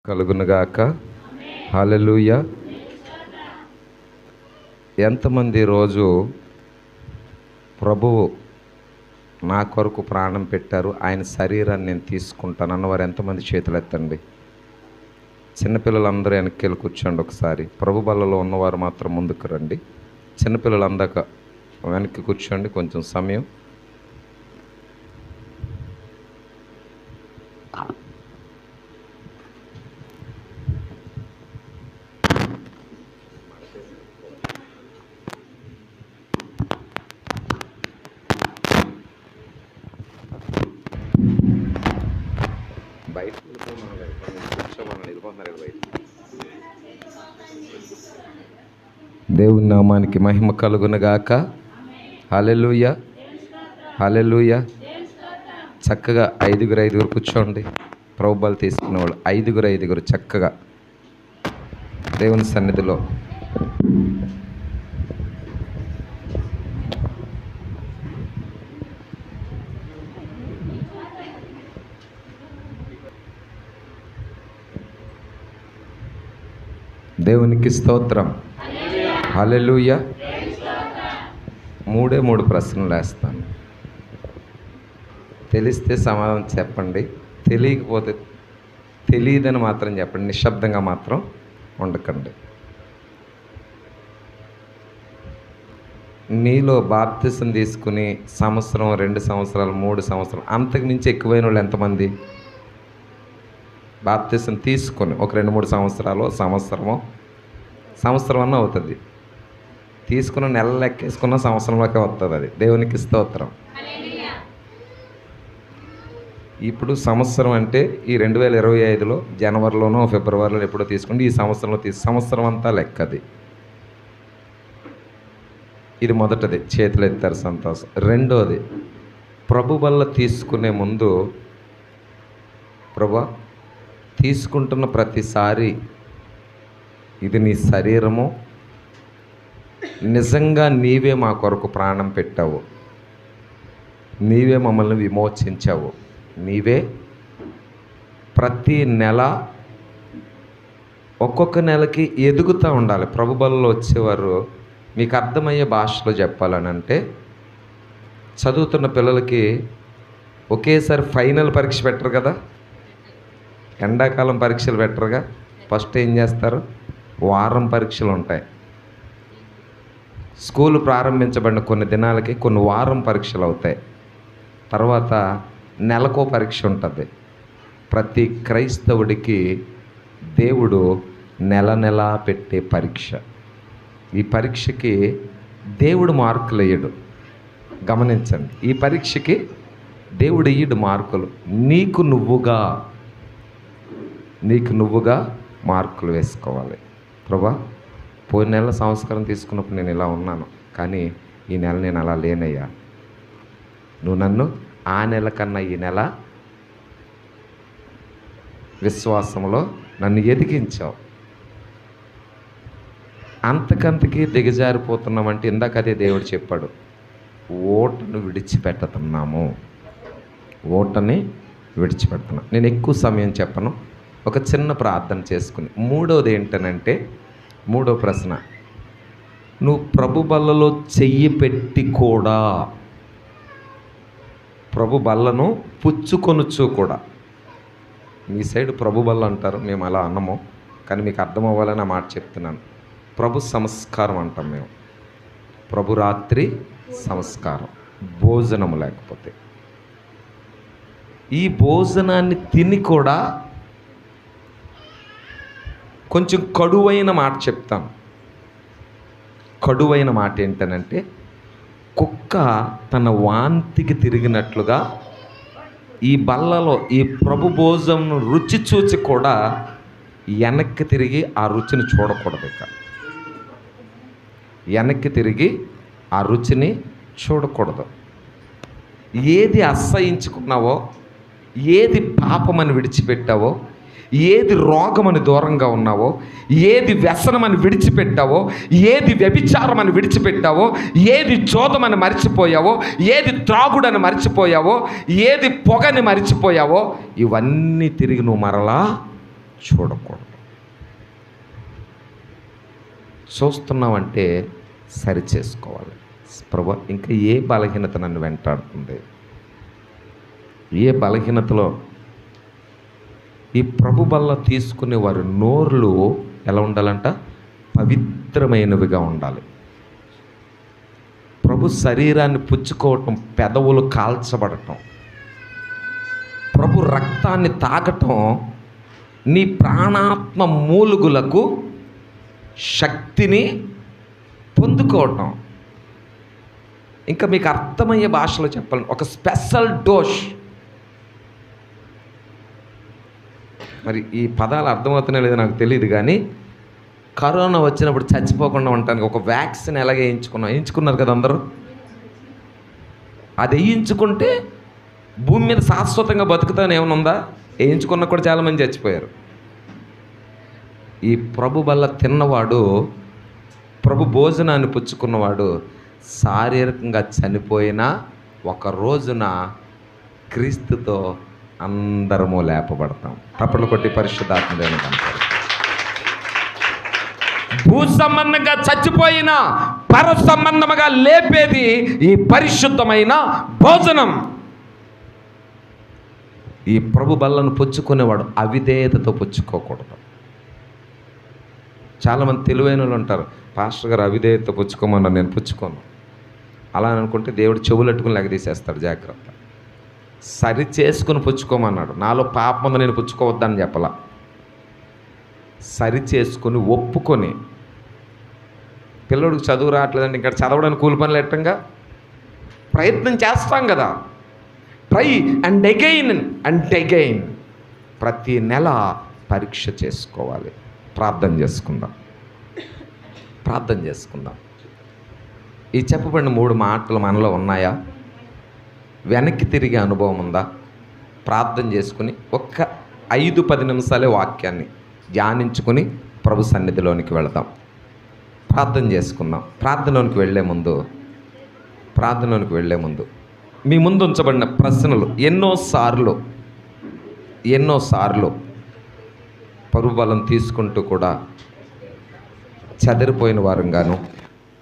కలుగునుగాక. హల్లెలూయా. ఎంతమంది రోజు ప్రభువు నా కొరకు ప్రాణం పెట్టారు, ఆయన శరీరాన్ని నేను తీసుకుంటాను అన్నవారు ఎంతమంది చేతులు ఎత్తండి. చిన్నపిల్లలందరూ వెనక్కి వెళ్ళి కూర్చోండి. ఒకసారి ప్రభు బల్లలో ఉన్నవారు మాత్రం ముందుకు రండి. చిన్నపిల్లలు అందాక వెనక్కి కూర్చోండి కొంచెం సమయం. బయట దేవుని నామానికి మహిమ కలుగునుగాక. హల్లెలూయా, హల్లెలూయా. చక్కగా ఐదుగురు కూర్చోండి. ప్రభుబలు తీసుకునే వాళ్ళు ఐదుగురు చక్కగా దేవుని సన్నిధిలో దేవునికి స్తోత్రం. హల్లెలూయా. మూడు ప్రశ్నలు వేస్తాను. తెలిస్తే సమాధానం చెప్పండి, తెలియకపోతే తెలియదని మాత్రం చెప్పండి. నిశ్శబ్దంగా మాత్రం ఉండకండి. మీలో బాప్తిసం తీసుకుని సంవత్సరం, 2 సంవత్సరాలు, 3 సంవత్సరాలు అంతకు మించి ఎక్కువైన వాళ్ళు ఎంతమంది? బాప్తిసం తీసుకొని ఒక 2-3 సంవత్సరాలు, సంవత్సరం అన్న అవుతుంది. తీసుకున్న నెల లెక్కేసుకున్న సంవత్సరంలోకే వస్తుంది. అది దేవునికి స్తోత్రం. ఇప్పుడు సంవత్సరం అంటే ఈ 2025లో జనవరిలోనో ఫిబ్రవరిలో ఎప్పుడో తీసుకుంటే ఈ సంవత్సరంలో సంవత్సరం అంతా లెక్కది. ఇది మొదటిది, చేతులు ఎత్తారు, సంతోషం. రెండోది, ప్రభు వల్ల తీసుకునే ముందు ప్రభు తీసుకుంటున్న ప్రతిసారి ఇది నీ శరీరము, నిజంగా నీవే మా కొరకు ప్రాణం పెట్టావు, నీవే మమ్మల్ని విమోచించావు, నీవే ప్రతి నెల ఒక్కొక్క నెలకి ఎదుగుతూ ఉండాలి. ప్రభు బలలో వచ్చేవారు మీకు అర్థమయ్యే భాషలో చెప్పాలని అంటే, చదువుతున్న పిల్లలకి ఒకేసారి ఫైనల్ పరీక్ష పెట్టరు కదా, ఎండాకాలం పరీక్షలు పెట్టరుగా. ఫస్ట్ ఏం చేస్తారు? వారం పరీక్షలు ఉంటాయి. స్కూలు ప్రారంభించబడిన కొన్ని దినాలకి కొన్ని వారం పరీక్షలు అవుతాయి. తర్వాత నెలకో పరీక్ష ఉంటుంది. ప్రతి క్రైస్తవుడికి దేవుడు నెల పెట్టే పరీక్ష. ఈ పరీక్షకి దేవుడు మార్కులు వేయడు. గమనించండి, ఈ పరీక్షకి దేవుడు వేయడు మార్కులు. నీకు నువ్వుగా మార్కులు వేసుకోవాలి. ప్రభా, పోయిన నెల సంస్కారం తీసుకున్నప్పుడు నేను ఇలా ఉన్నాను, కానీ ఈ నెల నేను అలా లేనయ్యా. నువ్వు నన్ను ఆ నెల కన్నా ఈ నెల విశ్వాసంలో నన్ను ఎదిగించావు. అంతకంతకి దిగజారిపోతున్నామంటే ఇందాక అదే దేవుడు చెప్పాడు, ఓటను విడిచిపెడుతున్నాము. నేను ఎక్కువ సమయం చెప్పను, ఒక చిన్న ప్రార్థన చేసుకుని. మూడోది ఏంటనంటే, మూడో ప్రశ్న, నువ్వు ప్రభు బల్లలో చెయ్యి పెట్టి కూడా, ప్రభు బల్లను పుచ్చుకొనుచు కూడా, మీ సైడ్ ప్రభు బల్ల అంటారు, మేము అలా అన్నము, కానీ మీకు అర్థం అవ్వాలని ఆ మాట చెప్తున్నాను. ప్రభు సంస్కారం అంటాం మేము. ప్రభు రాత్రి సంస్కారం, భోజనము లేకపోతే. ఈ భోజనాన్ని తిని కూడా కొంచెం కడువైన మాట చెప్తాను. కడువైన మాట ఏంటనంటే, కుక్క తన వాంతికి తిరిగినట్లుగా ఈ బల్లలో ఈ ప్రభు భోజనం రుచి చూచి కూడా వెనక్కి తిరిగి ఆ రుచిని చూడకూడదు. ఇక వెనక్కి తిరిగి ఆ రుచిని చూడకూడదు. ఏది అసహించుకున్నావో, ఏది పాపమని విడిచిపెట్టావో, ఏది రోగమని దూరంగా ఉన్నావో, ఏది వ్యసనమని విడిచిపెట్టావో, ఏది వ్యభిచారమని విడిచిపెట్టావో, ఏది జోదమని మర్చిపోయావో, ఏది త్రాగుడని మర్చిపోయావో, ఏది పొగని మర్చిపోయావో, ఇవన్నీ తిరిగి నువ్వు మరలా చూడకూడదు. చూస్తున్నామంటే సరి చేసుకోవాలి. ప్రభు, ఇంకా ఏ బలహీనత నన్ను వెంటాడుతుంది, ఏ బలహీనతలో ఈ ప్రభు బల్ల తీసుకునే వారి నోర్లు ఎలా ఉండాలంట? పవిత్రమైనవిగా ఉండాలి. ప్రభు శరీరాన్ని పుచ్చుకోవటం, పెదవులు కాల్చబడటం, ప్రభు రక్తాన్ని తాగటం నీ ప్రాణాత్మ మూలుగులకు శక్తిని పొందుకోవటం. ఇంకా మీకు అర్థమయ్యే భాషలో చెప్పాలి, ఒక స్పెషల్ డోస్. మరి ఈ పదాలు అర్థమవుతున్నాయో లేదో నాకు తెలియదు, కానీ కరోనా వచ్చినప్పుడు చచ్చిపోకుండా ఉండటానికి ఒక వ్యాక్సిన్ ఎలాగ వేయించుకున్నారు కదా అందరూ. అది వేయించుకుంటే భూమి మీద శాశ్వతంగా బతుకుతానే ఏమైనా ఉందా? వేయించుకున్నా కూడా చాలామంది చచ్చిపోయారు. ఈ ప్రభు వల్ల తిన్నవాడు, ప్రభు భోజనాన్ని పుచ్చుకున్నవాడు శారీరకంగా చనిపోయినా ఒక రోజున క్రీస్తుతో అందరము లేపబడతాం. తప్పట్లు కొట్టి పరిశుద్ధాత్మ దేవునికి అంటారు. భూ సంబంధంగా చచ్చిపోయిన పర సంబంధముగా లేపేది ఈ పరిశుద్ధమైన భోజనం. ఈ ప్రభు బల్లను పుచ్చుకునేవాడు అవిధేయతతో పుచ్చుకోకూడదు. చాలామంది తెలివైన వాళ్ళు ఉంటారు, పాస్టర్ గారు అవిధేయతతో పుచ్చుకోమన్నారు, నేను పుచ్చుకోను. అలా అనుకుంటే దేవుడు చెవులట్టుకుని లెగదీసేస్తాడు. జాగ్రత్త. సరి చేసుకుని పుచ్చుకోమన్నాడు. నాలో పాపం ఉందని నేను పుచ్చుకోవద్దని చెప్పలా. సరి చేసుకుని ఒప్పుకొని, పిల్లడికి చదువు రావట్లేదంటే ఇంకా చదవడానికి కూలి పనులు ఎట్టంగా ప్రయత్నం చేస్తాం కదా. ట్రై అండ్ అగైన్ ప్రతి నెల పరీక్ష చేసుకోవాలి. ప్రార్థన చేసుకుందాం. ఈ చెప్పబడిన 3 మాటలు మనలో ఉన్నాయా? వెనక్కి తిరిగే అనుభవం ఉందా? ప్రార్థన చేసుకుని ఒక్క 5-10 నిమిషాలే వాక్యాన్ని ధ్యానించుకుని ప్రభు సన్నిధిలోనికి వెళదాం. ప్రార్థన చేసుకుందాం. ప్రార్థనలోనికి వెళ్ళే ముందు మీ ముందు ఉంచబడిన ప్రశ్నలు ఎన్నోసార్లు పరువు బలం తీసుకుంటూ కూడా చెదిరిపోయిన వారంగాను,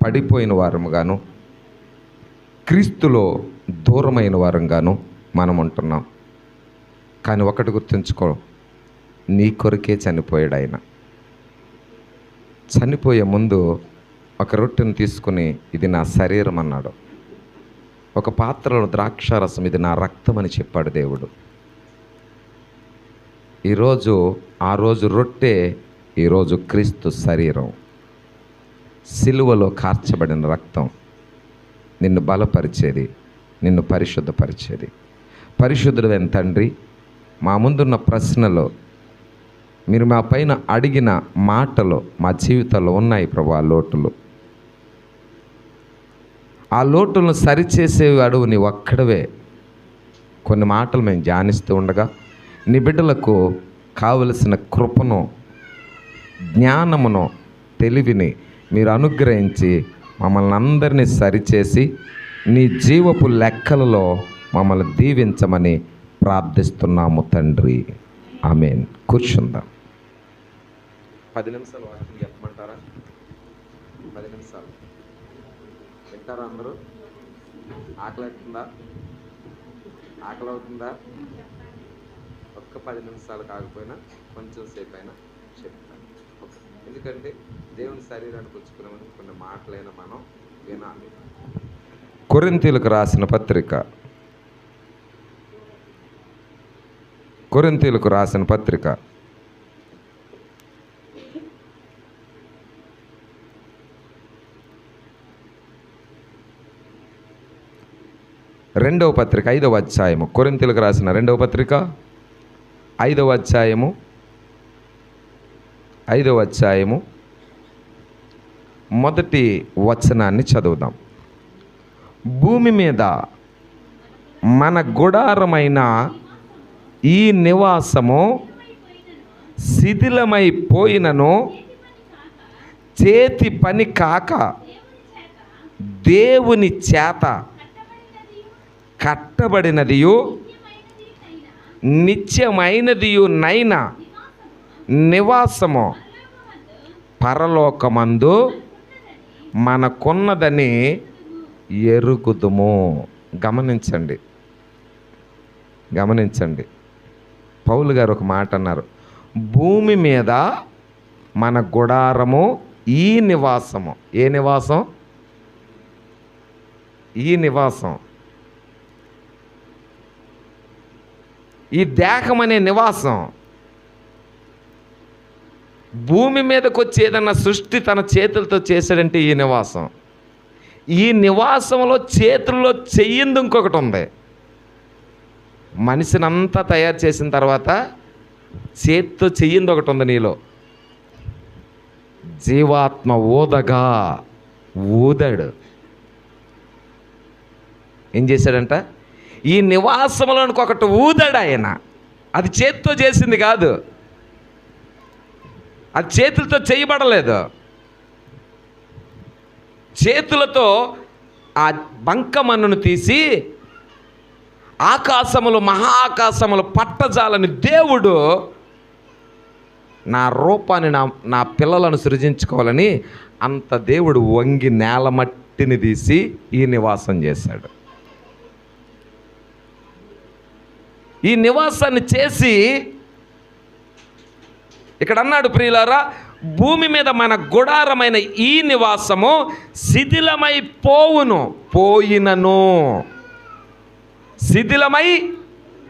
పడిపోయిన వారంగాను, క్రీస్తులో దూరమైన వారంగాను మనం ఉంటున్నాం. కానీ ఒకటి గుర్తుంచుకో, నీ కొరకే చనిపోయాడు ఆయన. చనిపోయే ముందు ఒక రొట్టెను తీసుకుని ఇది నా శరీరం అన్నాడు. ఒక పాత్రలో ద్రాక్షారసం ఇది నా రక్తం అని చెప్పాడు దేవుడు. ఆ రోజు రొట్టె, ఈరోజు క్రీస్తు శరీరం. సిలువలో కార్చబడిన రక్తం నిన్ను బలపరిచేది, నిన్ను పరిశుద్ధపరిచేది. పరిశుద్ధుడైన తండ్రి, మా ముందున్న ప్రశ్నలో మీరు మా పైన అడిగిన మాటలు మా జీవితాల్లో ఉన్నాయి ప్రభు. ఆ లోటులను సరిచేసేవాడు నీ ఒక్కడవే. కొన్ని మాటలు మేము ధ్యానిస్తూ ఉండగా నీ బిడ్డలకు కావలసిన కృపను, జ్ఞానమును, తెలివిని మీరు అనుగ్రహించి మమ్మల్ని అందరినీ సరిచేసి నీ జీవపు లెక్కలలో మమ్మల్ని దీవించమని ప్రార్థిస్తున్నాము తండ్రి. ఆమేన్. కూర్చుందాం. 10 నిమిషాలు వాక్యం చెప్పమంటారా? 10 నిమిషాలు వింటారా అందరూ? ఆకలి అవుతుందా? ఒక్క 10 నిమిషాలు కాకపోయినా కొంచెం సేపు అయినా చెప్తాను. ఎందుకంటే దేవుని శరీరాన్ని పుచ్చుకున్నామని కొన్ని మాటలైనా మనం వినాలి. కొరింథీయులకు రాసిన పత్రిక 2వ పత్రిక 5వ అధ్యాయము. కొరింథీయులకు రాసిన 2వ పత్రిక 5వ అధ్యాయము మొదటి వచనాన్ని చదువుదాం. భూమి మీద మన గుడారమైన ఈ నివాసము శిథిలమైపోయినను చేతి పని కాక దేవుని చేత కట్టబడినదియు నిత్యమైనదియు నైనా నివాసము పరలోకమందు మనకున్నదని ఎరుగుదుము. గమనించండి, గమనించండి. పౌలు గారు ఒక మాట అన్నారు, భూమి మీద మన గుడారము ఈ నివాసము. ఏ నివాసం? ఈ నివాసం, ఈ దేహం అనే నివాసం. భూమి మీదకి వచ్చి ఏదన్నా సృష్టి తన చేతులతో చేశాడంటే ఈ నివాసం. ఈ నివాసంలో చేతుల్లో చెయ్యింది ఇంకొకటి ఉంది. మనిషిని అంతా తయారు చేసిన తర్వాత చేతితో చెయ్యింది ఒకటి ఉంది నీలో. జీవాత్మ ఊదగా ఊదాడు. ఏం చేశాడంట? ఈ నివాసంలోనికి ఒకటి ఊదాడు ఆయన. అది చేతితో చేసింది కాదు, అది చేతులతో చేయబడలేదు. చేతులతో ఆ బంకమన్నును తీసి ఆకాశములు మహాకాశములు పట్టజాలని దేవుడు నా రూపాన్ని నా పిల్లలను సృజించుకోవాలని అంత దేవుడు వంగి నేల మట్టిని తీసి ఈ నివాసం చేశాడు. ఈ నివాసాన్ని చేసి ఇక్కడ అన్నాడు, ప్రియులారా, భూమి మీద మన గుడారమైన ఈ నివాసము శిథిలమై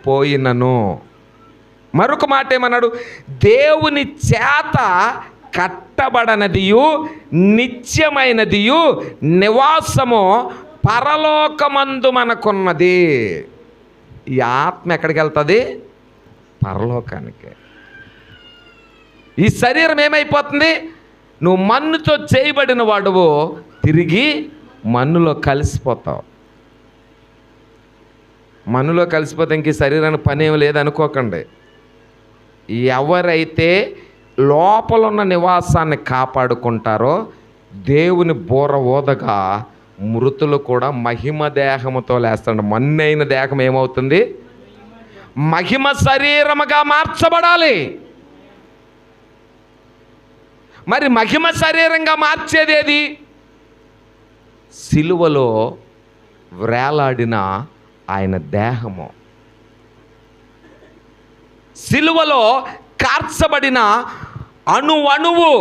పోయినను. మరొక మాట ఏమన్నాడు? దేవుని చేత కట్టబడనదియు నిత్యమైనదియు నివాసము పరలోకమందు మనకున్నది. ఈ ఆత్మ ఎక్కడికి వెళ్తుంది? పరలోకానికి. ఈ శరీరం ఏమైపోతుంది? నువ్వు మన్నుతో చేయబడిన వాడువో తిరిగి మన్నులో కలిసిపోతావు. మన్నులో కలిసిపోతే ఇంక శరీరానికి పని ఏమి లేదనుకోకండి. ఎవరైతే లోపల ఉన్న నివాసాన్ని కాపాడుకుంటారో దేవుని బోర ఓదగా మృతులు కూడా మహిమ దేహముతో లేస్తాడు. మన్నైన దేహం ఏమవుతుంది? మహిమ శరీరముగా మార్చబడాలి. మరి మహిమ శరీరంగా మార్చేది ఏది? సిలువలో వ్రేలాడిన ఆయన దేహము, సిలువలో కార్చబడిన అణువణువు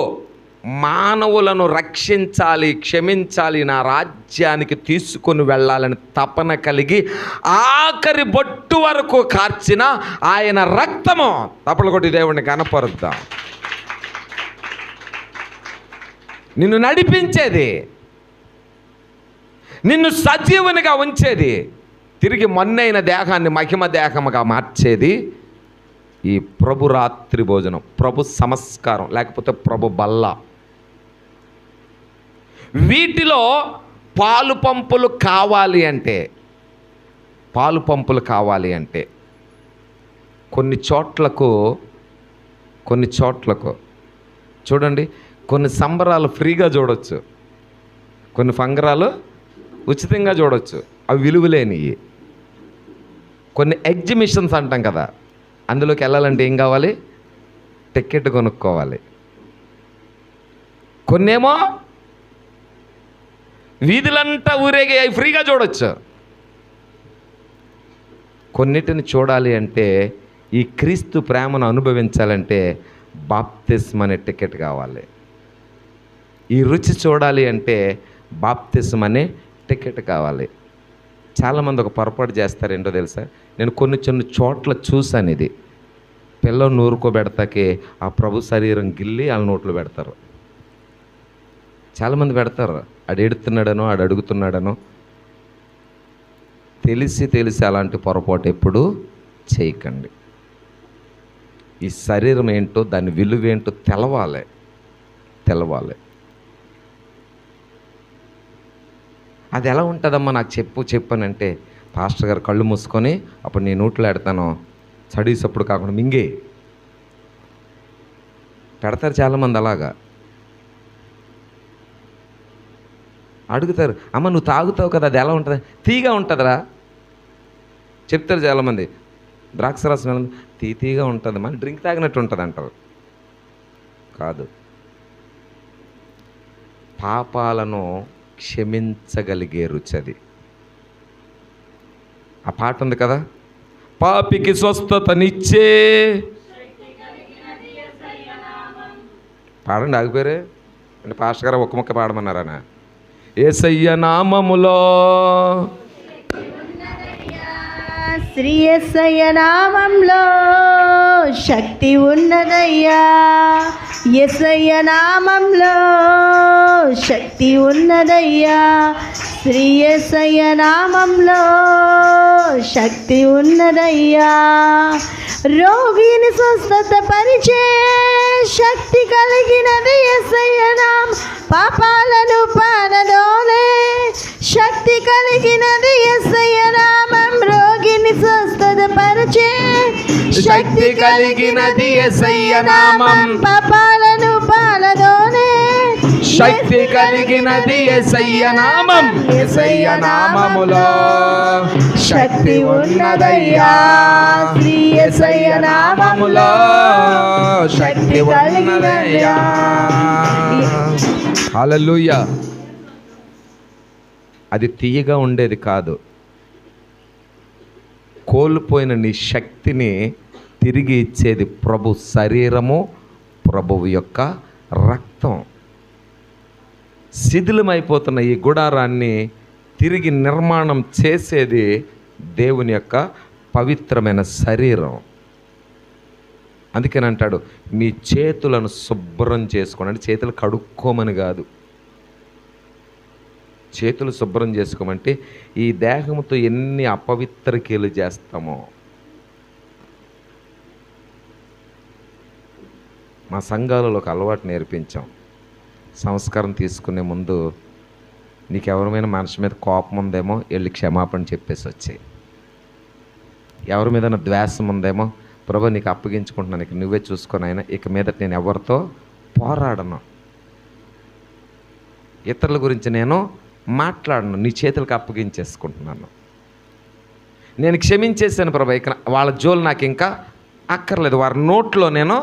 మానవులను రక్షించాలి, క్షమించాలి, నా రాజ్యానికి తీసుకొని వెళ్ళాలని తపన కలిగి ఆఖరి బొట్టు వరకు కార్చిన ఆయన రక్తము. తప్పలు కొట్టి దేవుడిని కనపరుద్దాం. నిన్ను నడిపించేది, నిన్ను సజీవునిగా ఉంచేది, తిరిగి మొన్నైన దేహాన్ని మహిమ దేహముగా మార్చేది ఈ ప్రభు రాత్రి భోజనం, ప్రభు సంస్కారం, లేకపోతే ప్రభు బల్ల. వీటిలో పాలు పంపులు కావాలి అంటే కొన్ని చోట్లకు చూడండి, కొన్ని సంబరాలు ఫ్రీగా చూడొచ్చు, కొన్ని ఫంగరాలు ఉచితంగా చూడొచ్చు, అవి విలువలేనివి. కొన్ని ఎగ్జిబిషన్స్ అంటాం కదా, అందులోకి వెళ్ళాలంటే ఏం కావాలి? టికెట్ కొనుక్కోవాలి. కొన్నేమో వీధులంతా ఊరేగే అవి ఫ్రీగా చూడొచ్చు. కొన్నిటిని చూడాలి అంటే, ఈ క్రీస్తు ప్రేమను అనుభవించాలంటే బాప్తిస్మ అనే టికెట్ కావాలి. ఈ రుచి చూడాలి అంటే బాప్తిస్మ అనే టికెట్ కావాలి. చాలామంది ఒక పొరపాటు చేస్తారు, ఏంటో తెలుసా? నేను కొన్ని చోట్ల చూశాను. ఇది పిల్లలు నూరుకోబెడతాకే ఆ ప్రభు శరీరం గిల్లి వాళ్ళ నోట్లో పెడతారు. చాలామంది పెడతారు. ఆడు ఎడుతున్నాడనో ఆడు అడుగుతున్నాడనో. తెలిసి అలాంటి పొరపాటు ఎప్పుడు చేయకండి. ఈ శరీరం ఏంటో, దాని విలువ ఏంటో తెలవాలి. అది ఎలా ఉంటుందమ్మా నాకు చెప్పానంటే, పాస్టర్ గారు కళ్ళు మూసుకొని అప్పుడు నేను నోట్లో పెడతాను, చడీసప్పుడు కాకుండా మింగే పెడతారు చాలామంది. అలాగా అడుగుతారు, అమ్మ నువ్వు తాగుతావు కదా, అది ఎలా ఉంటుంది? తీగా ఉంటుందిరా చెప్తారు చాలామంది. ద్రాక్షరసం తీగా ఉంటుంది, మన డ్రింక్ తాగినట్టు ఉంటుంది అంటారు. కాదు. పాపాలను క్షమించగలిగే రుచి అది. ఆ పాట ఉంది కదా, పాపికి స్వస్థతనిచ్చే. పాడండి, ఆగిపోయారే అంటే పాస్టర్ గారు ఒక్క ముక్క పాడమన్నారనా? యేసయ్య నామములో, శ్రీ యేసయ్య నామంలో శక్తి ఉన్నదయ్యా. యేసయ్య నామంలో శక్తి ఉన్నదయ్యా. శ్రీ యేసయ్య నామంలో శక్తి ఉన్నదయ్యా. రోగిని స్వస్థత పరిచే శక్తి కలిగినది యేసయ్య నామం. పాపాలను పారదోలే శక్తి కలిగినది యేసయ్య నామం. రోగిని స్వస్థత పరిచే శక్తి కలిగినది యేసయ్య నామం. పాపాలను పారదోలే శక్తి కలిగినది యేసయ్య నామం. యేసయ్య నామములో శక్తి ఉన్నదయ్యా. శ్రీ యేసయ్య నామములో శక్తి ఉన్నదయ్యా. హల్లెలూయా. అది తీయగా ఉండేది కాదు. కోల్పోయిన నీ శక్తిని తిరిగి ఇచ్చేది ప్రభు శరీరము, ప్రభువు యొక్క రక్తం. శిథిలమైపోతున్న ఈ గుడారాన్ని తిరిగి నిర్మాణం చేసేది దేవుని యొక్క పవిత్రమైన శరీరం. అందుకని అంటాడు, మీ చేతులను శుభ్రం చేసుకోండి. అంటే చేతులు కడుక్కోమని కాదు, చేతులు శుభ్రం చేసుకోమంటే ఈ దేహంతో ఎన్ని అపవిత్ర క్రియలు చేస్తామో. మా సంఘాలలో ఒక అలవాటు నేర్పించాం. సంస్కారం తీసుకునే ముందు నీకు ఎవరి మనిషి మీద కోపం ఉందేమో వెళ్ళి క్షమాపణ చెప్పేసి వచ్చాయి. ఎవరి మీద ద్వేషం ఉందేమో, ప్రభు నీకు అప్పగించుకుంటున్నాను, ఇక నువ్వే చూసుకొని అయినా ఇక మీద నేను ఎవరితో పోరాడను, ఇతరుల గురించి నేను మాట్లాడను, నీ చేతులకు అప్పగించేసుకుంటున్నాను, నేను క్షమించేసాను ప్రభు, ఇక వాళ్ళ జోలు నాకు ఇంకా అక్కర్లేదు, వారి నోట్లో నేను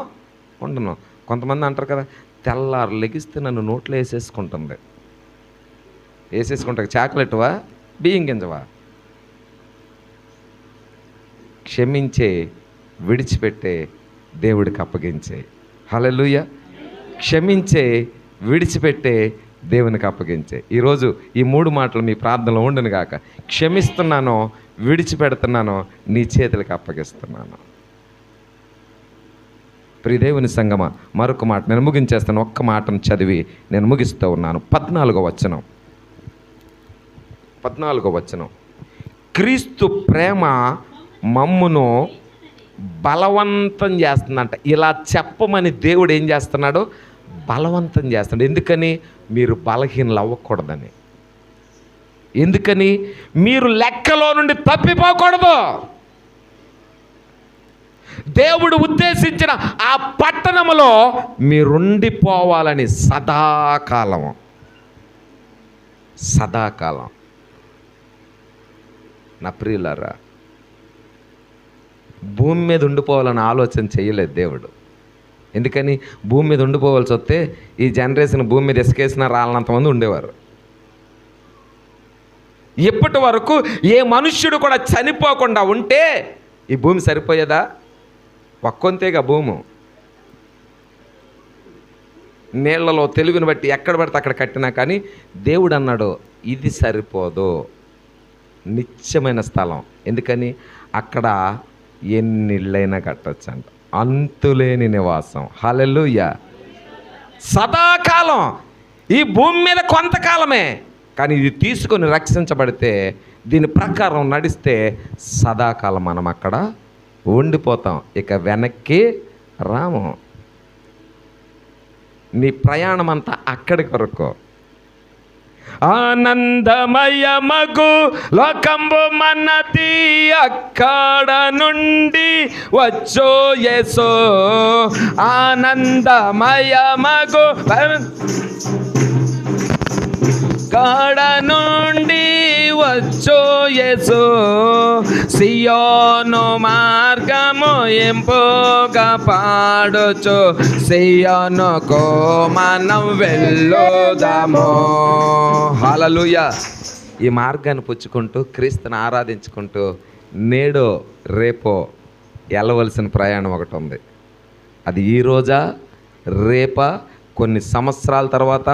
ఉండను. కొంతమంది అంటారు కదా, తెల్లారు లెగిస్తే నన్ను నోట్లో వేసేసుకుంటుంది. చాక్లెట్వా బియ్యం గింజవా? క్షమించే, విడిచిపెట్టే, దేవుడికి అప్పగించే. హల్లెలూయా. క్షమించే, విడిచిపెట్టే, దేవునికి అప్పగించే. ఈరోజు ఈ 3 మాటలు మీ ప్రార్థనలో ఉండను గాక. క్షమిస్తున్నానో, విడిచిపెడుతున్నానో, నీ చేతులకు అప్పగిస్తున్నాను. ప్రియ దేవుని సంగమ, మరొక మాట నేను ముగించేస్తాను. ఒక్క మాటను చదివి నేను ముగిస్తూ ఉన్నాను. 14వ వచనం. క్రీస్తు ప్రేమ మమ్మును బలవంతం చేస్తుందంట. ఇలా చెప్పమని దేవుడు ఏం చేస్తున్నాడు? బలవంతం చేస్తున్నాడు. ఎందుకని? మీరు బలహీనలు అవ్వకూడదని. ఎందుకని? మీరు లెక్కలో నుండి తప్పిపోకూడదు. దేవుడు ఉద్దేశించిన ఆ పట్టణములో మీరుండిపోవాలని సదాకాలం. నా ప్రియులారా, భూమి మీద ఉండిపోవాలని ఆలోచన చేయలేదు దేవుడు. ఎందుకని? భూమి మీద ఉండిపోవాల్సి వస్తే ఈ జనరేషన్ భూమి మీద ఇసుకేసిన రాలనంతమంది ఉండేవారు. ఇప్పటి వరకు ఏ మనుష్యుడు కూడా చనిపోకుండా ఉంటే ఈ భూమి సరిపోయేదా? ఒక్కొంతేగా భూము. నీళ్లలో తెలుగుని బట్టి ఎక్కడ పడితే అక్కడ కట్టినా కానీ దేవుడు అన్నాడు, ఇది సరిపోదు, నిత్యమైన స్థలం. ఎందుకని? అక్కడ ఎన్ని ఇళ్ళైనా కట్టొచ్చు అంట, అంతులేని నివాసం. హల్లెలూయా. సదాకాలం. ఈ భూమి మీద కొంతకాలమే, కానీ ఇది తీసుకొని రక్షించబడితే, దీని ప్రకారం నడిస్తే సదాకాలం మనం అక్కడ ఉండిపోతాం. ఇక వెనక్కి రాము. నీ ప్రయాణం అంతా అక్కడి కొరకు. ఆనందమయమగు లోకంబు మనది, అక్కడ నుండి వచ్చో యేసో. ఆనందమయమగు కాడ నుండి వచ్చు యేసు, సియోను మార్గము ఎంపుగా పాడుచు, సియోనుకు మనం వెళ్ళుదాము. హల్లెలూయా. ఈ మార్గాన్ని పుచ్చుకుంటూ క్రీస్తుని ఆరాధించుకుంటూ నేడో రేపో వెళ్ళవలసిన ప్రయాణం ఒకటి ఉంది. అది ఈ రోజా రేపా, కొన్ని సంవత్సరాల తర్వాత,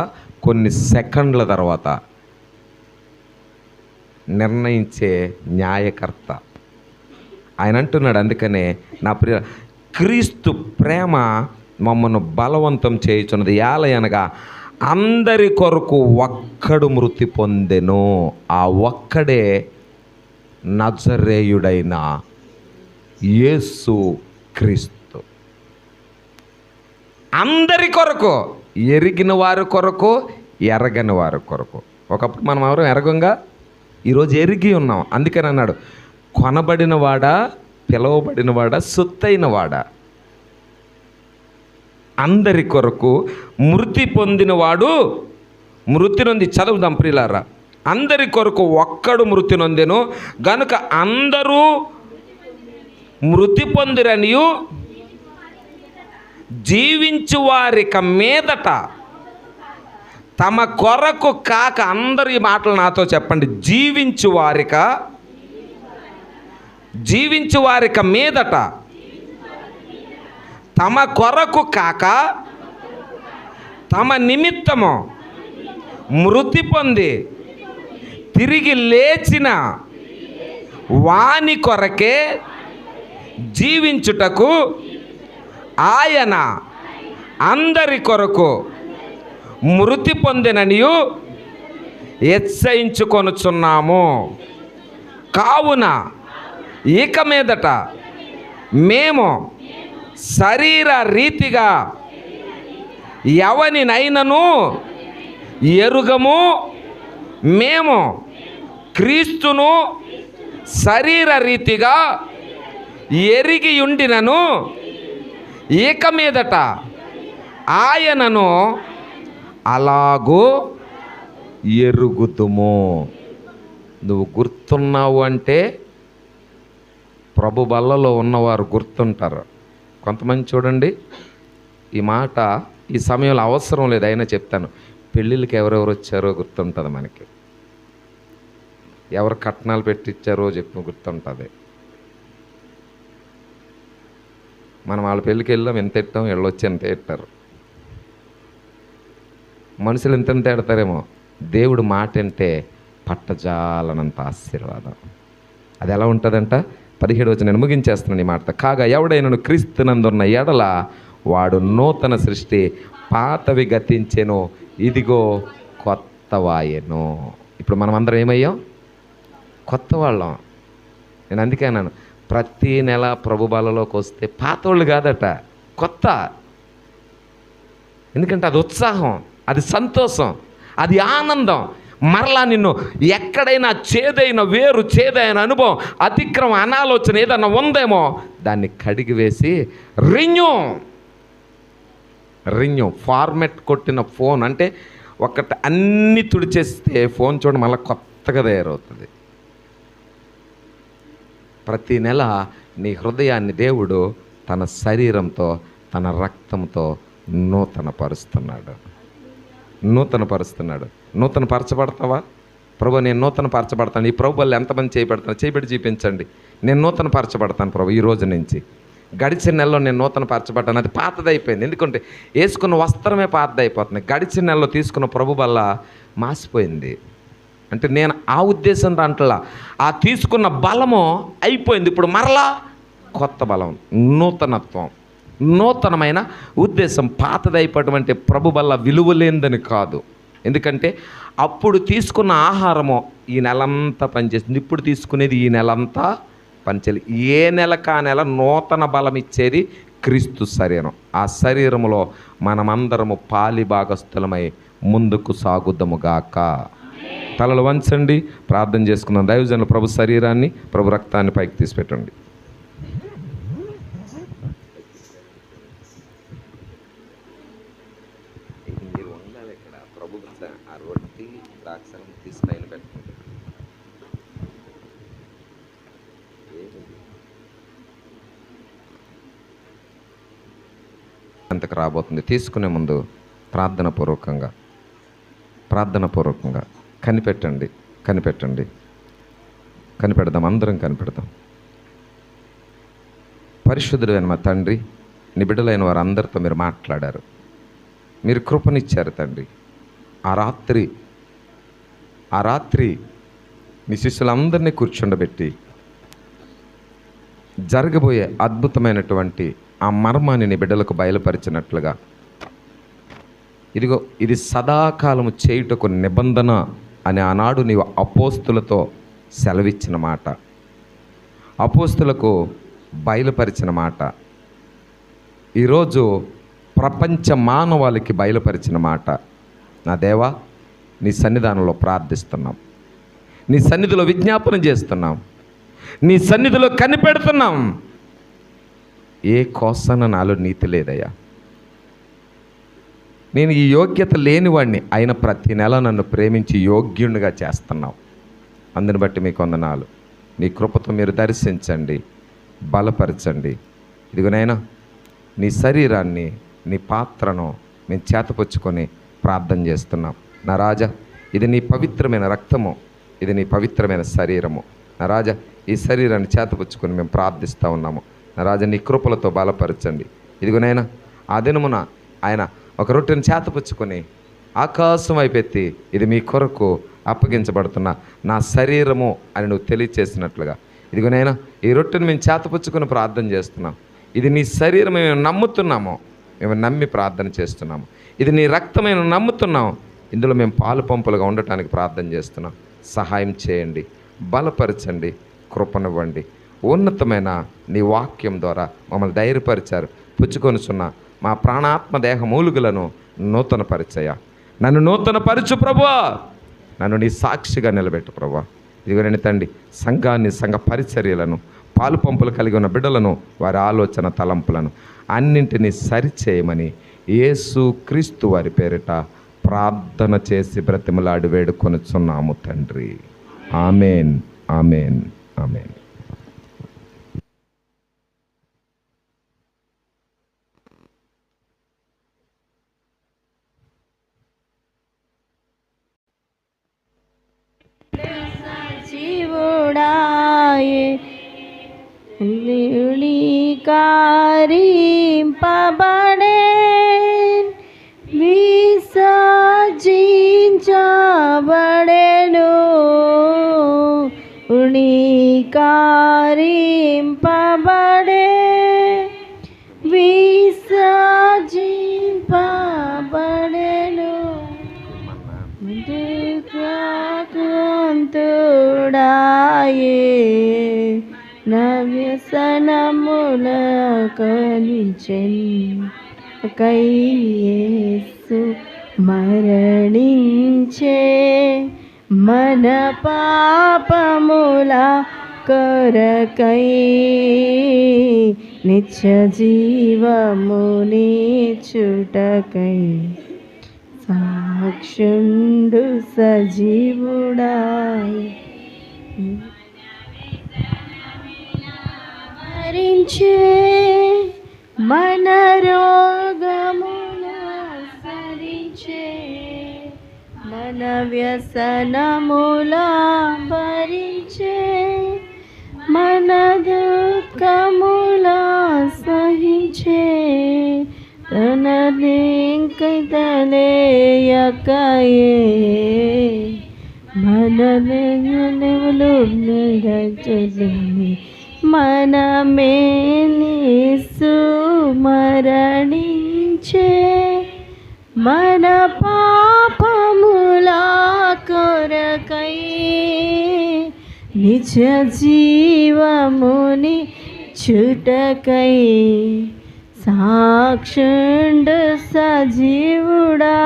కొన్ని సెకండ్ల తర్వాత నిర్ణయించే న్యాయకర్త ఆయన అంటున్నాడు. అందుకనే నా ప్రియ, క్రీస్తు ప్రేమ మమ్మను బలవంతం చేయుచున్నది, ఏలయనగా అందరి కొరకు ఒక్కడు మృతి పొందెను, ఆ ఒక్కడే నజరేయుడైన యేసు క్రీస్తు. అందరి కొరకు, ఎరిగిన వారి కొరకు, ఎరగని వారి కొరకు. ఒకప్పుడు మనం ఎవరు ఎరగంగా, ఈరోజు ఎరిగి ఉన్నాం. అందుకని అన్నాడు, కొనబడినవాడా, పిలువబడినవాడా, సొత్తైనవాడా, అందరి కొరకు మృతి పొందినవాడు మృతి నొంది. చదువుదాం ప్రియులారా. అందరి కొరకు ఒక్కడు మృతి నొందెను గనుక అందరూ మృతి పొందిరనియు, జీవించు వారిక మీదట తమ కొరకు కాక, అందరు ఈ మాటలు నాతో చెప్పండి, జీవించు వారిక మీదట తమ కొరకు కాక తమ నిమిత్తము మృతి పొంది తిరిగి లేచిన వాని కొరకే జీవించుటకు ఆయన అందరి కొరకు మృతి పొందిననియు హెచ్చరించుకొనుచున్నాము. కావున ఇక మీదట మేము శరీర రీతిగా ఎవనినైనను ఎరుగము, మేము క్రీస్తును శరీర రీతిగా ఎరిగి ఉండినను ఇక మీదట ఆయనను అలాగూ ఎరుగుదుము. నువ్వు గుర్తున్నావు అంటే ప్రభు బల్లలో ఉన్నవారు గుర్తుంటారు. కొంతమంది చూడండి, ఈ మాట ఈ సమయంలో అవసరం లేదు, అయినా చెప్తాను. పెళ్ళిళ్ళకి ఎవరెవరు వచ్చారో గుర్తుంటుంది మనకి, ఎవరు కట్నాలు పెట్టించారో గుర్తుంటుంది. మనం వాళ్ళ పెళ్ళికి వెళ్ళాం, ఎంత ఎట్టాం, వెళ్ళొచ్చి ఎంత ఎట్టారు. మనుషులు ఎంత ఎడతారేమో, దేవుడు మాట అంటే పట్టజాలనంత ఆశీర్వాదం. అది ఎలా ఉంటుందంట, 17 నేను ముగించేస్తున్నాను ఈ మాట. కాగా ఎవడైనను క్రీస్తునందున్న ఎడల వాడు నూతన సృష్టి, పాతవి గతించెను, ఇదిగో కొత్తవాయెను. ఇప్పుడు మనం అందరం ఏమయ్యాం, కొత్త వాళ్ళం. నేను అందుకే అన్నాను, ప్రతి నెల ప్రభు బలలోకి వస్తే పాతోళ్ళు కాదట, కొత్త. ఎందుకంటే అది ఉత్సాహం, అది సంతోషం, అది ఆనందం. మరలా నిన్ను ఎక్కడైనా చేదైన అనుభవం, అతిక్రమం, అనాలోచన ఏదన్నా ఉందేమో దాన్ని కడిగి వేసి రిన్యూ ఫార్మెట్ కొట్టిన ఫోన్ అంటే ఒకటి అన్నీ తుడిచేస్తే ఫోన్ చూడ మళ్ళీ కొత్తగా తయారవుతుంది. ప్రతి నెల నీ హృదయాన్ని దేవుడు తన శరీరంతో, తన రక్తంతో నూతనపరుస్తున్నాడు. నూతన పరచబడతావా? ప్రభు నేను నూతన పరచబడతాను. ఈ ప్రభు వల్ల ఎంతమంది చేయబడతాను, చేయబడి చూపించండి. నేను నూతన పరచబడతాను ప్రభు, ఈ రోజు నుంచి. గడిచిన నెలలో నేను నూతన పరచబడ్డాను. అది పాతదైపోయింది, ఎందుకంటే వేసుకున్న వస్త్రమే పాతదైపోతుంది. గడిచిన నెలలో తీసుకున్న ప్రభు వల్ల మాసిపోయింది. అంటే నేను ఆ ఉద్దేశంతో అంటలా, ఆ తీసుకున్న బలము అయిపోయింది. ఇప్పుడు మరలా కొత్త బలం, నూతనత్వం, నూతనమైన ఉద్దేశం. పాతదైపోవటం ప్రభు వల్ల విలువలేందని కాదు, ఎందుకంటే అప్పుడు తీసుకున్న ఆహారము ఈ నెలంతా పనిచేస్తుంది, ఇప్పుడు తీసుకునేది ఈ నెలంతా పనిచేయాలి. ఏ నెలకా నెల నూతన బలం ఇచ్చేది క్రీస్తు శరీరం. ఆ శరీరములో మనమందరము పాలి భాగస్థులమై ముందుకు సాగుదముగాక. తలలు వంచండి, ప్రార్థన చేసుకుందాం. దైవజనులు ప్రభు శరీరాన్ని, ప్రభు రక్తాన్ని పైకి తీసిపెట్టండి. మీరు ఉండాలి ఇక్కడ. ప్రభు ఆ రొట్టి ద్రాక్షను తీసి పైన పెట్టండి. చెంతకు రాబోతుంది. తీసుకునే ముందు ప్రార్థనపూర్వకంగా కనిపెడదాం, అందరం కనిపెడదాం. పరిశుద్ధుడైన మా తండ్రి, నీ బిడ్డలైన వారందరితో మీరు మాట్లాడారు, మీరు కృపనిచ్చారు తండ్రి. ఆ రాత్రి నీ శిష్యులందరినీ కూర్చుండబెట్టి జరగబోయే అద్భుతమైనటువంటి ఆ మర్మాన్ని నీ బిడ్డలకు బయలుపరిచినట్లుగా, ఇదిగో ఇది సదాకాలము చేయుటకు నిబంధన అని ఆనాడు నీవు అపోస్తులతో సెలవిచ్చిన మాట, అపోస్తులకు బయలుపరిచిన మాట, ఈరోజు ప్రపంచ మానవాళికి బయలుపరిచిన మాట. నా దేవా, నీ సన్నిధానంలో ప్రార్థిస్తున్నాం, నీ సన్నిధిలో విజ్ఞాపన చేస్తున్నాం, నీ సన్నిధిలో కనిపెడుతున్నాం. ఏ కోసన నాలో నీతి లేదయ్యా. నేను ఈ యోగ్యత లేనివాడిని, అయిన ప్రతి నెల నన్ను ప్రేమించి యోగ్యునిగా చేస్తున్నావు. అందుని బట్టి మీకు వందనాలు. నీ కృపతో మీరు దర్శించండి, బలపరచండి. ఇదిగోనైనా నీ శరీరాన్ని, నీ పాత్రను మేము చేతపుచ్చుకొని ప్రార్థన చేస్తున్నాం. నా రాజా, ఇది నీ పవిత్రమైన రక్తము, ఇది నీ పవిత్రమైన శరీరము. నా రాజా, ఈ శరీరాన్ని చేతపుచ్చుకొని మేము ప్రార్థిస్తూ ఉన్నాము. నా రాజా, నీ కృపలతో బలపరచండి. ఇదిగోనైనా ఆ దినమున ఆయన ఒక రొట్టెను చేతపుచ్చుకొని ఆకాశం వైపెత్తి, ఇది మీ కొరకు అప్పగించబడుతున్న నా శరీరము అని నువ్వు తెలియచేసినట్లుగా, ఇదిగోనైనా ఈ రొట్టెను మేము చేతపుచ్చుకొని ప్రార్థన చేస్తున్నాం. ఇది నీ శరీరం మేము నమ్ముతున్నాము, మేము నమ్మి ప్రార్థన చేస్తున్నాము. ఇది నీ రక్తం మేము నమ్ముతున్నాం, ఇందులో మేము పాలు పంపులుగా ఉండటానికి ప్రార్థన చేస్తున్నాం. సహాయం చేయండి, బలపరచండి, కృపనివ్వండి. ఉన్నతమైన నీ వాక్యం ద్వారా మమ్మల్ని ధైర్యపరిచారు. పుచ్చుకొనిచున్న మా ప్రాణాత్మ దేహ మూలుగులను నూతనపరిచయ, నన్ను నూతనపరచు ప్రభువా, నన్ను నీ సాక్షిగా నిలబెట్టు ప్రభువా. ఇదిగో నేను తండ్రి, సంఘాన్ని, సంఘ పరిచర్యలను, పాలు పంపులు కలిగి ఉన్న బిడ్డలను, వారి ఆలోచన తలంపులను అన్నింటినీ సరిచేయమని యేసు క్రీస్తు వారి పేరిట ప్రార్థన చేసి బ్రతిమలాడి వేడుకొనుచున్నాము తండ్రి. Amen, amen, amen. జీవుడాయే కారింపబడే విసర్జించబడెను, కారింపబడే విసర్జింపబడెను. తుడాయే నవ్యసనముల కలిచెన్ కైయేసు మరణించే మన పాపముల కొరకై, నిత్య జీవముని చుటకై, సాక్షుండు సజీవుడాయ్ మరించే మన రోగముల సరించే, మన వ్యసనముల భరించే, మన దుఃఖముల సహించే, తన లింకైతలేయకయే మన నెలవులు నిరచలేని మనమే నీసు మరణించే, మన పాపముల కొరకై, నిజ జీవముని చుటకై, సాక్షుండు సజీవుడాయే.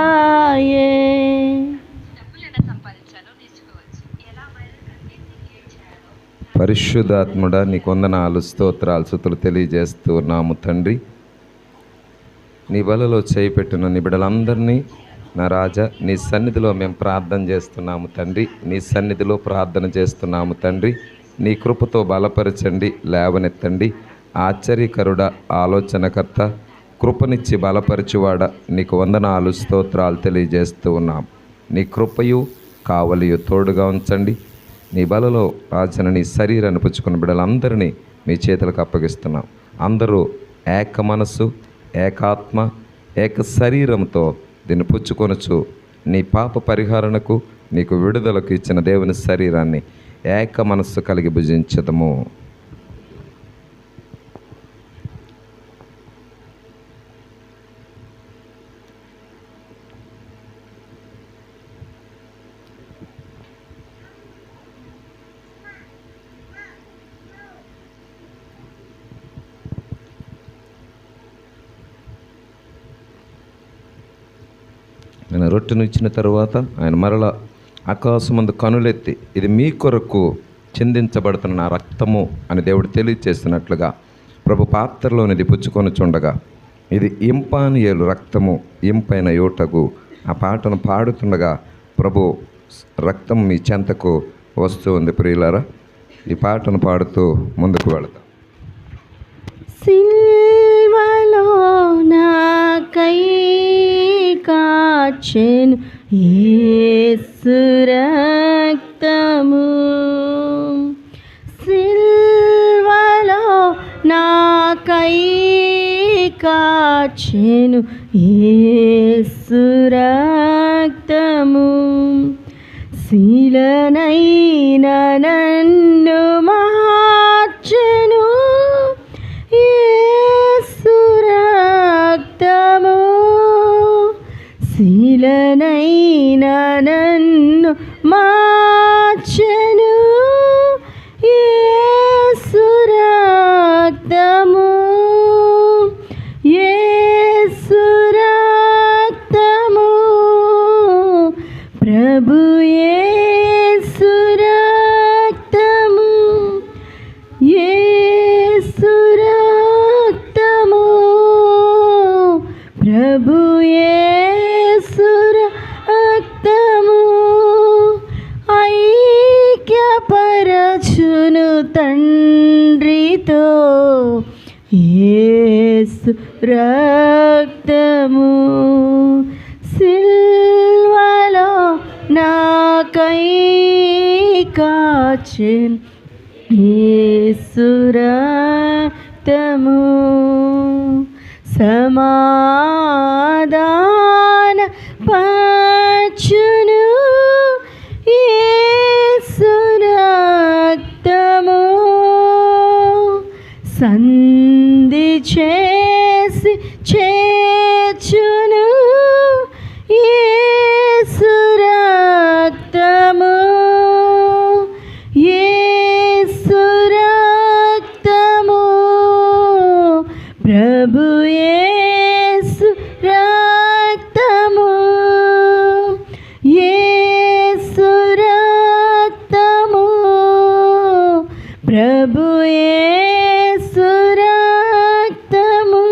పరిశుద్ధాత్ముడా, నీకు వందనాలు, స్తోత్రాలు, స్తుతులు తెలియజేస్తూ ఉన్నాము తండ్రి. నీ బలలో చేయి పెట్టిన నీ బిడ్డలందరినీ నా రాజా, నీ సన్నిధిలో మేము ప్రార్థన చేస్తున్నాము తండ్రి. నీ సన్నిధిలో ప్రార్థన చేస్తున్నాము తండ్రి. నీ కృపతో బలపరచండి, లేవనెత్తండి. ఆశ్చర్యకరుడ, ఆలోచనకర్త, కృపనిచ్చి బలపరచువాడ, నీకు వందనాలు స్తోత్రాలు తెలియజేస్తూ ఉన్నాం. నీ కృపయు కావలియు తోడుగా ఉంచండి. నీ బలలో రాజన నీ శరీరాన్ని పుచ్చుకున్న బిడ్డలందరినీ మీ చేతులకు అప్పగిస్తున్నాం. అందరూ ఏక మనస్సు, ఏకాత్మ, ఏక శరీరంతో దీన్ని పుచ్చుకొనొచ్చు నీ పాప పరిహారణకు, నీకు విడుదలకు ఇచ్చిన దేవుని శరీరాన్ని ఏక మనస్సు కలిగి భుజించదము. ఆయన రొట్టెను ఇచ్చిన తరువాత ఆయన మరల ఆకాశమందు కనులెత్తి, ఇది మీ కొరకు చిందించబడుతున్న నా రక్తము అని దేవుడు తెలియచేస్తున్నట్లుగా ప్రభు పాత్రలోనిది పుచ్చుకొని చుండగా, ఇది ఇంపానియేలు రక్తము ఇంపైన యోటగు. ఆ పాటను పాడుతుండగా ప్రభు రక్తం మీ చెంతకు వస్తూ ఉంది. ప్రియులారా, ఈ పాటను పాడుతూ ముందుకు వెళదాం. సిల్వలో నాకై కాచెను యేసు రక్తము, సిల్వలో నాకై కాచెను యేసు రక్తము, శిలనైన నన్ను మార్చెను యేసు రక్తము, శిలనైన నన్ను మార్చెను యేసు రక్తము, యేసు రక్తము, ప్రభు యేసు రక్తము, యేసు రక్తము, ప్రభు యేసు రక్తము, ఐక్యపరచును తండ్రితో యేసు రక్తము, సిల్వలో నాకై కాచెను యేసు రక్తము, సమాధాన పరచును యేసు రక్తము, సంధి చేసి చేర్చును యేసు రక్తము, యేసు రక్తము, ప్రభు యేసు రక్తము, యేసు రక్తము, ప్రభు యేసు రక్తము,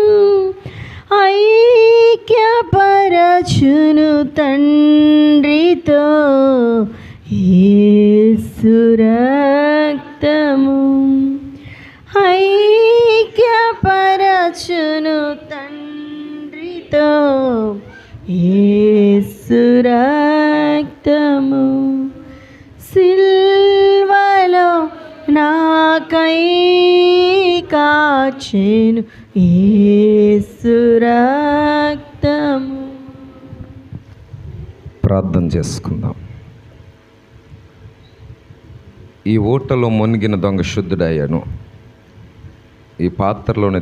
ఐక్యపరచును తండ్రితో యేసు రక్తము, ఐక్యపరచును తండ్రితో యేసు రక్తము, సిల్వలో నాకై కాచెను యేసు రక్తము. ప్రార్థన చేసుకుందాం. ఈ ఓటలో మునిగిన దొంగ శుద్ధుడయ్యాను. ఈ పాత్రలోనే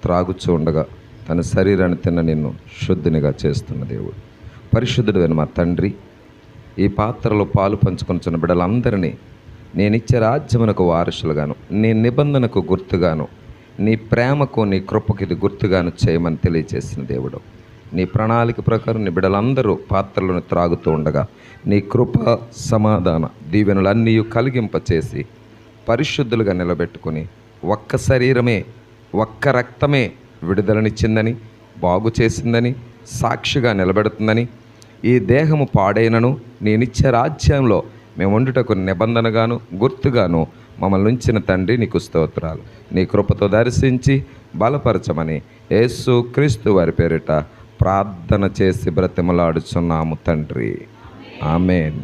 త్రాగుచూ ఉండగా తన శరీరాన్ని తిన్న నిన్ను శుద్ధినిగా చేస్తున్న దేవుడు, పరిశుద్ధుడైన మా తండ్రి, ఈ పాత్రలో పాలు పంచుకొనిచున్న బిడ్డలందరినీ నేనిచ్చే రాజ్యమునకు వారసులుగాను, నీ నిబంధనకు గుర్తుగాను, నీ ప్రేమకు, నీ కృపకు ఇది గుర్తుగాను చేయమని తెలియజేసిన దేవుడు, నీ ప్రణాళిక ప్రకారం నీ బిడ్డలందరూ పాత్రలను త్రాగుతూ ఉండగా నీ కృప, సమాధాన దీవెనలన్నీ కలిగింపచేసి పరిశుద్ధులుగా నిలబెట్టుకుని ఒక్క శరీరమే, ఒక్క రక్తమే విడుదలనిచ్చిందని, బాగు చేసిందని, సాక్షిగా నిలబెడుతుందని, ఈ దేహము పాడైనను నేనిచ్చే రాజ్యంలో మేము ఉండుటకు నిబంధనగాను, గుర్తుగాను మమ్మల్ని ఉంచిన తండ్రి నీకు స్తోత్రాలు. నీ కృపతో దర్శించి బలపరచమని యేసు క్రీస్తు వారి పేరిట ప్రార్థన చేసి బ్రతిమలాడుచున్నాము తండ్రి. ఆమేన్.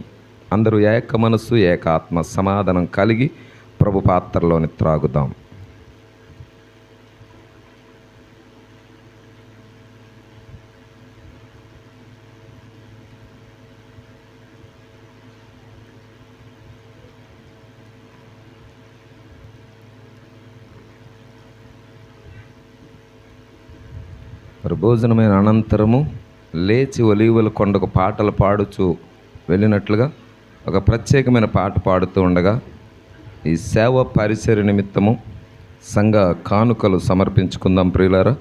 అందరూ ఏక మనసు ఏక ఆత్మ సమాధానం కలిగి ప్రభు పాత్రలోని త్రాగుదాం. మరి భోజనమైన అనంతరము లేచి ఒలీవల కొండకు పాటలు పాడుచు వెళ్ళినట్లుగా ఒక ప్రత్యేకమైన పాట పాడుతూ ఉండగా ఈ సేవ పరిచర్య నిమిత్తము సంఘ కానుకలు సమర్పించుకుందాం ప్రియులారా.